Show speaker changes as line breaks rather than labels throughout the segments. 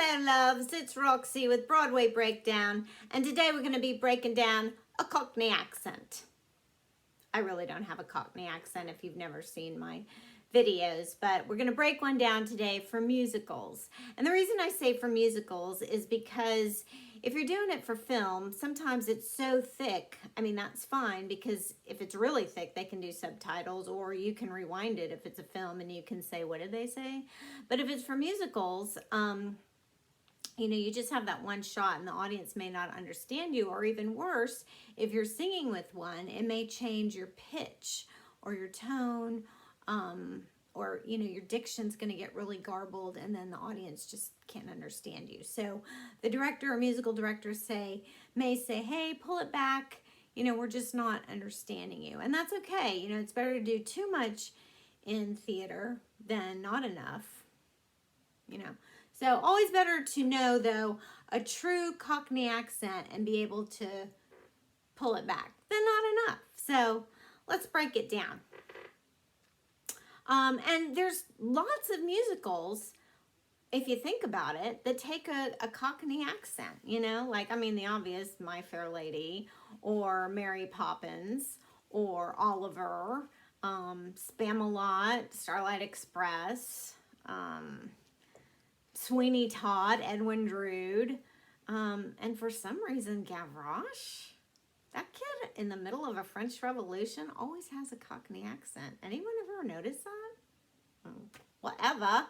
Hello loves, it's Roxy with Broadway Breakdown, and today we're going to be breaking down a Cockney accent. I really don't have a Cockney accent if you've never seen my videos, but we're going to break one down today for musicals. And the reason I say for musicals is because if you're doing it for film, sometimes it's so thick. I mean, that's fine, because if it's really thick, they can do subtitles, or you can rewind it if it's a film and you can say, what did they say? But if it's for musicals, you know, you just have that one shot and the audience may not understand you, or even worse, if you're singing with one, it may change your pitch or your tone, or, you know, your diction's going to get really garbled and then the audience just can't understand you. So the director or musical director may say, hey, pull it back. You know, we're just not understanding you. And that's okay. You know, it's better to do too much in theater than not enough, you know. So always better to know, though, a true Cockney accent and be able to pull it back than not enough. So let's break it down. And there's lots of musicals, if you think about it, that take a Cockney accent, you know, like, I mean, the obvious, My Fair Lady, or Mary Poppins, or Oliver, Spamalot, Starlight Express, Sweeney Todd, Edwin Drood, and for some reason, Gavroche. That kid in the middle of a French Revolution always has a Cockney accent. Anyone ever notice that? Whatever.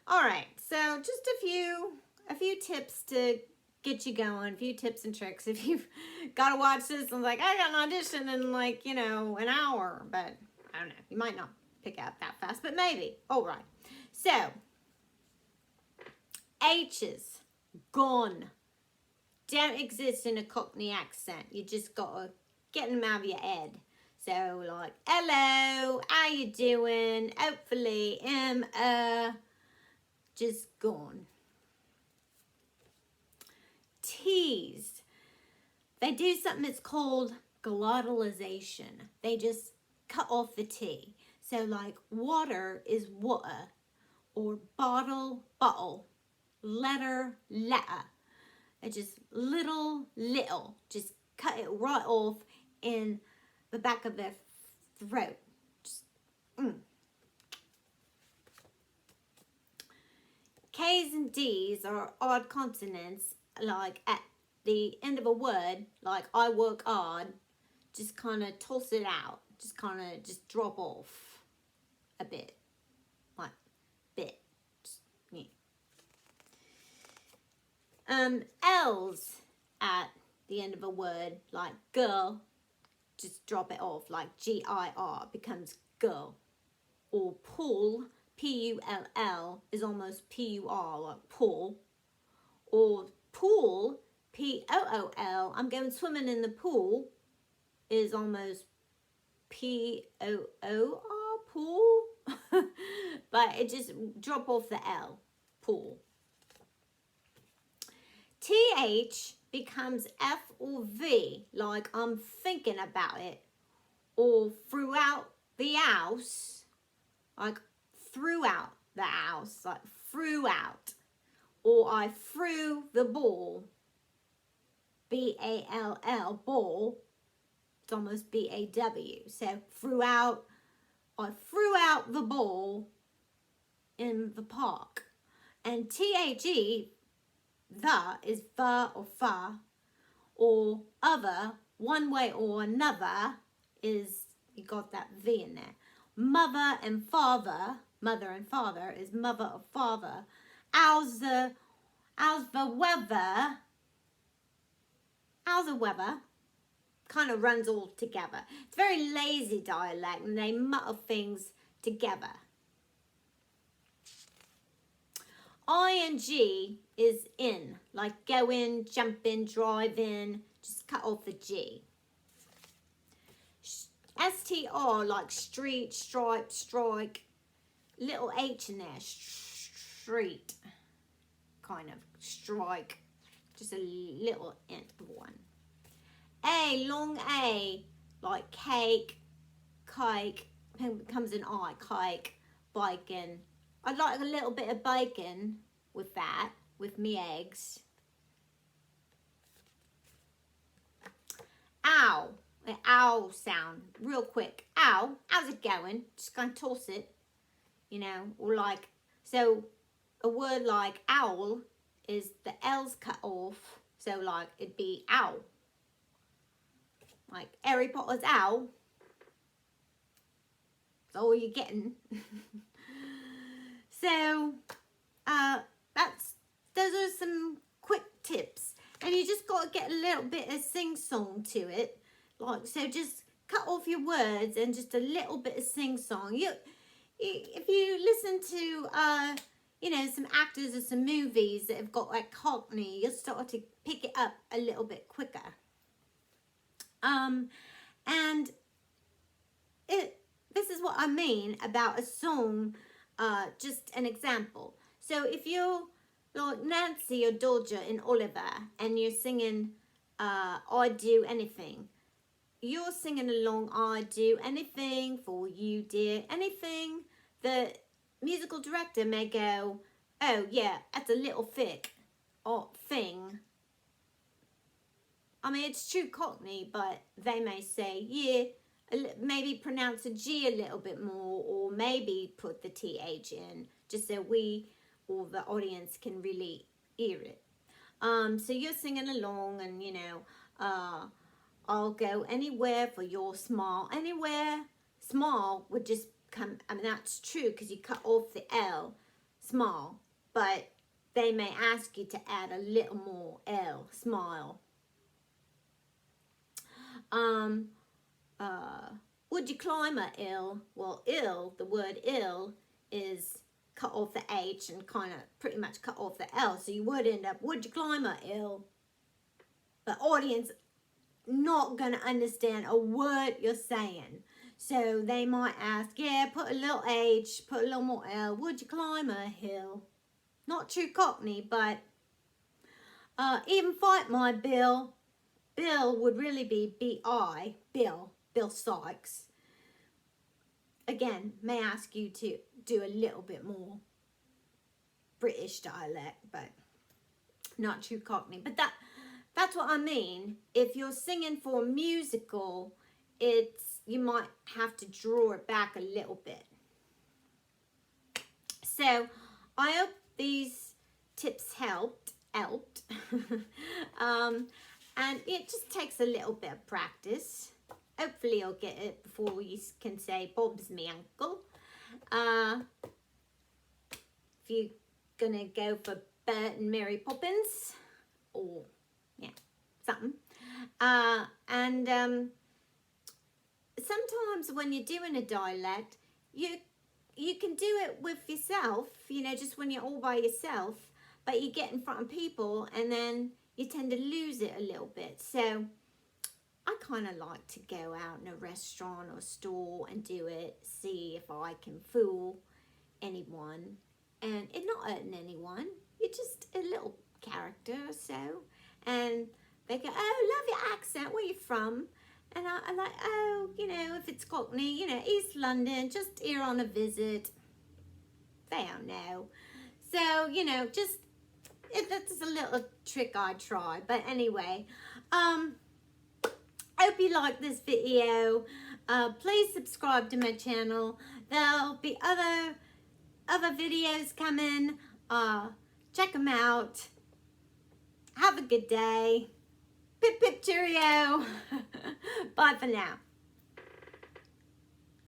All right, so just a few tips to get you going, a few tips and tricks. If you've got to watch this and like, I got an audition in like, you know, an hour, but I don't know, you might not pick out that fast, but maybe. All right, so H's, gone, don't exist in a Cockney accent. You just gotta get them out of your head. So like, hello, how you doing? Hopefully, just gone. T's, they do something that's called glottalization. They just cut off the T. So like, water is water, or bottle, bottle, letter, letter. They're just little, just cut it right off in the back of their throat. Just, K's and D's are odd consonants, like at the end of a word, like I work hard, just kind of toss it out, just kind of just drop off a bit, like bit, just, yeah. L's at the end of a word, like girl, just drop it off, like G-I-R becomes girl. Or pull, P-U-L-L, is almost P-U-R, like pull. Or pool, P-O-O-L, I'm going swimming in the pool, is almost P-O-O-R, pool. But it just drop off the L, pool. TH becomes F or V, like I'm thinking about it. Or throughout the house, like throughout the house, like throughout. Or I threw the ball, B-A-L-L, ball, it's almost B-A-W. So throughout, I threw out the ball in the park. And T-H-E, the is the or fa, or other, one way or another, is, you got that V in there. Mother and father is mother or father. How's the weather? How's the weather? Kind of runs all together. It's very lazy dialect, and they mutter things together. ING is in, like go in, jump in, drive in, just cut off the G. STR, like street, stripe, strike, little H in there, street, kind of, strike, just a little one. A, long A, like cake, becomes an I, cake, bacon. I'd like a little bit of bacon with that, with me eggs. Ow. An ow sound. Real quick. Ow. How's it going? Just gonna toss it. You know, or like, so a word like owl is the L's cut off. So like, it'd be ow. Like Harry Potter's owl. That's all you're getting. So, those are some quick tips. And you just got to get a little bit of sing-song to it. Like, so just cut off your words and just a little bit of sing-song. If you listen to, you know, some actors or some movies that have got like Cockney, you'll start to pick it up a little bit quicker. And this is what I mean about a song, just an example. So if you're like Nancy or Dodger in Oliver and you're singing I Do Anything, you're singing along I do anything for you, dear. Anything. The musical director may go, oh yeah, that's a little thick or thing. I mean, it's true Cockney, but they may say, yeah, maybe pronounce a G a little bit more, or maybe put the TH in, just so we or the audience can really hear it. So you're singing along, and you know, I'll go anywhere for your smile. Anywhere, smile would just come, I mean, that's true because you cut off the L, smile, but they may ask you to add a little more L, smile. Would you climb a hill? Well, ill, the word ill is cut off the H and kind of pretty much cut off the L. So you would end up, would you climb a hill? The audience not going to understand a word you're saying. So they might ask, yeah, put a little H, put a little more L. Would you climb a hill? Not true Cockney, but even fight my Bill. Bill would really be B-I, Bill Sykes. Again, may ask you to do a little bit more British dialect, but not true Cockney. But that's what I mean. If you're singing for a musical, you might have to draw it back a little bit. So I hope these tips helped. And it just takes a little bit of practice. Hopefully you'll get it before you can say Bob's me uncle. If you're gonna go for Bert and Mary Poppins, or yeah, something. Sometimes when you're doing a dialect, you can do it with yourself, you know, just when you're all by yourself, but you get in front of people and then you tend to lose it a little bit. So I kind of like to go out in a restaurant or store and do it, see if I can fool anyone, and it's not hurting anyone. You're just a little character or so, and they go, oh, love your accent, where you from? And I'm like, oh, you know, if it's Cockney, you know, East London, just here on a visit. They don't know. So, you know, just, that's a little trick I try. But anyway, I hope you like this video. Please subscribe to my channel. There'll be other videos coming. Check them out. Have a good day. Pip pip cheerio. Bye for now.